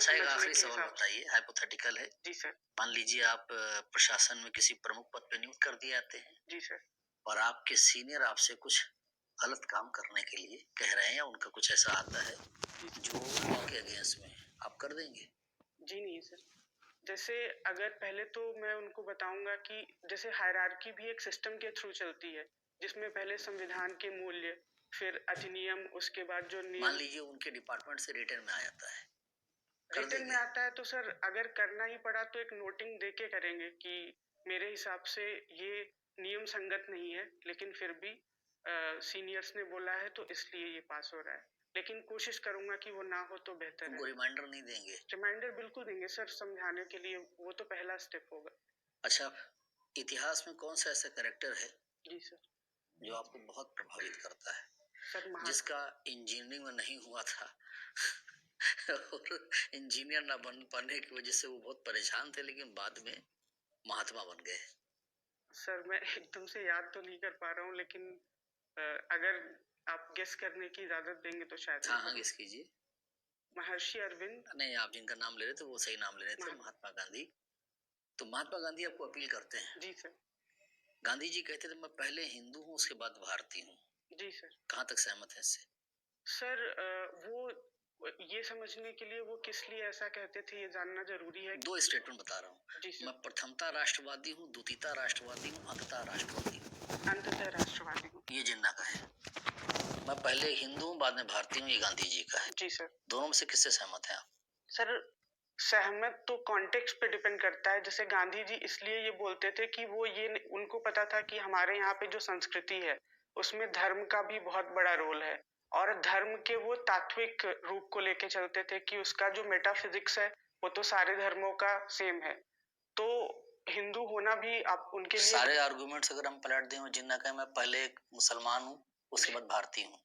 अच्छा, एक बचने आखिरी के सवाल हिसाब से। बताइए, हाइपोथेटिकल है। जी सर। मान लीजिए आप प्रशासन में किसी प्रमुख पद पे नियुक्त कर दिए जाते हैं जी सर। और आपके सीनियर आपसे कुछ गलत काम करने के लिए कह रहे हैं या उनका कुछ ऐसा आता है जो लॉ के अगेंस्ट में है, आप कर देंगे? जी नहीं सर। जैसे अगर पहले तो मैं उनको बताऊँगा कि जैसे हायरार्की भी एक सिस्टम के थ्रू चलती है, जिसमें पहले संविधान के मूल्य, फिर अधिनियम, उसके बाद जो मान नियम लीजिए उनके डिपार्टमेंट से रिटर्न में आ जाता है, कर रिटन में देंगे? आता है तो सर अगर करना ही पड़ा तो एक नोटिंग दे के करेंगे कि मेरे हिसाब से ये नियम संगत नहीं है, लेकिन फिर भी सीनियर्स ने बोला है तो इसलिए ये पास हो रहा है। लेकिन कोशिश करूँगा कि वो ना हो तो बेहतर उनको है। रिमाइंडर नहीं देंगे? रिमाइंडर बिल्कुल देंगे सर, समझाने के लिए, वो तो पहला स्टेप होगा। अच्छा, इतिहास में कौन सा ऐसा कैरेक्टर है जी सर। जो आपको बहुत प्रभावित करता है, सर जिसका इंजीनियरिंग में नहीं हुआ था और इंजीनियर ना बन पाने की वजह से वो बहुत परेशान थे, लेकिन बाद में महात्मा बन गए? सर मैं एकदम से याद तो नहीं कर पा रहा हूँ, लेकिन अगर आप गेस करने की इजाज़त देंगे तो शायद मैं हाँ, हाँ, करूँ। गेस कीजिए। महर्षि अरविंद। नहीं, आप जिनका नाम ले रहे थे वो सही नाम ले रहे थे, महा महात्मा गांधी। तो महात्मा गांधी आपको अपील करते हैं। जी सर। गांधी जी कहते थे मैं पहले हिंदू हूँ उसके बाद भारतीय हूँ। जी सर। कहाँ तक सहमत है इससे? सर वो ये समझने के लिए वो किस लिए ऐसा कहते थे ये जानना ज़रूरी है। दो स्टेटमेंट बता रहा हूँ। जी मैं सर। प्रथमतः राष्ट्रवादी हूँ, द्वितीयता राष्ट्रवादी हूँ, अंततः राष्ट्रवादी हूँ। अंततः राष्ट्रवादी हूँ। ये जिन्ना का है। मैं पहले हिंदू हूँ बाद में भारतीय हूँ, ये गांधी जी का है। जी सर। दोनों में से किससे सहमत हैं आप? सर सहमत तो कॉन्टेक्स्ट पे डिपेंड करता है। जैसे गांधी जी इसलिए ये बोलते थे कि वो ये उनको पता था कि हमारे यहाँ पे जो संस्कृति है उसमें धर्म का भी बहुत बड़ा रोल है, और धर्म के वो तात्विक रूप को लेके चलते थे कि उसका जो मेटाफिजिक्स है वो तो सारे धर्मों का सेम है। तो हिंदू होना भी आप उनके लिए सारे आर्गुमेंट्स अगर हम पलट दें और जिन्ना का मैं पहले एक मुसलमान हूँ उसके बाद भारतीय हूँ,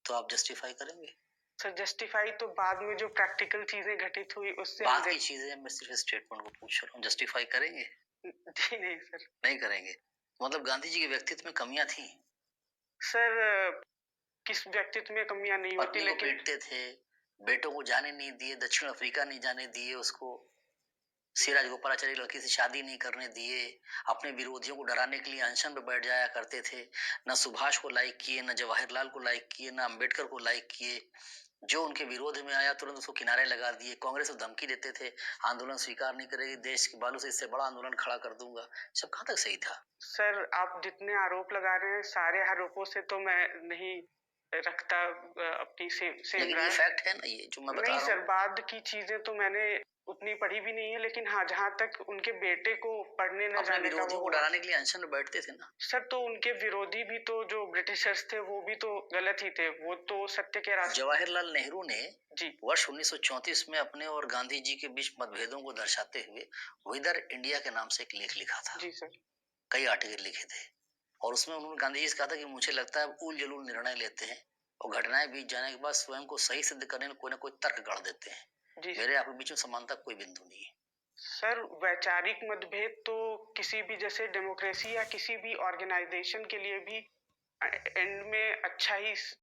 तो आप जस्टिफाई करेंगे? सर जस्टिफाई तो बाद में जो प्रैक्टिकल चीजें घटित हुई उससे हम बात की चीजें, मैं सिर्फ स्टेटमेंट को पूछ रहा हूँ, जस्टिफाई करेंगे? जी नहीं सर। नहीं करेंगे। मतलब गांधी जी के व्यक्तित्व में कमियां थी? सर किस व्यक्तित्व में कमियां नहीं होती, पत्नी को लेकिन पीटते थे, बेटों को जाने नहीं दिए, दक्षिण अफ्रीका नहीं जाने दिए उसको, सिराज गोपालाचारी लड़की से शादी नहीं करने दिए, अपने विरोधियों को डराने के लिए अनशन पे बैठ जाया करते थे। न सुभाष को लाइक किए, न जवाहरलाल को लाइक किए, न अम्बेडकर को लाइक किए। जो उनके विरोध में आया तुरंत उसको किनारे लगा दिए। कांग्रेस को धमकी देते थे, आंदोलन स्वीकार नहीं करेगी, देश के बालू से इससे बड़ा आंदोलन खड़ा कर दूंगा। सब कहाँ तक सही था? सर आप जितने आरोप लगा रहे हैं सारे आरोपों से तो मैं नहीं रखता अपनी सेम लेकिन ये राय। फैक्ट है ना, ये जो मैं बता नहीं रहा सर, हूँ। बाद की चीजें तो मैंने उतनी पढ़ी भी नहीं है, लेकिन हाँ जहाँ तक उनके बेटे को पढ़ने न अपने जाने का विरोधियों वो को डराने के लिए अनशन में बैठते थे ना। सर तो उनके विरोधी भी तो जो ब्रिटिशर्स थे वो भी तो गलत ही थे, वो तो सत्य के रास्ते। जवाहरलाल नेहरू ने जी वर्ष 1934 में अपने और गांधी जी के बीच मतभेदों को दर्शाते हुए विदर इंडिया के नाम से एक लेख लिखा था। जी सर। कई आर्टिकल लिखे थे और उसमें उन्होंने गांधी जी से कहा था कि मुझे लगता है उल जलूल निर्णय लेते हैं और घटनाएं बीत जाने के बाद स्वयं को सही सिद्ध करने में कोई ना कोई तर्क गढ़ देते हैं। जी मेरे आपके बीच में समानता कोई बिंदु नहीं है। सर वैचारिक मतभेद तो किसी भी जैसे डेमोक्रेसी या किसी भी ऑर्गेनाइजेशन के लिए भी एंड में अच्छा ही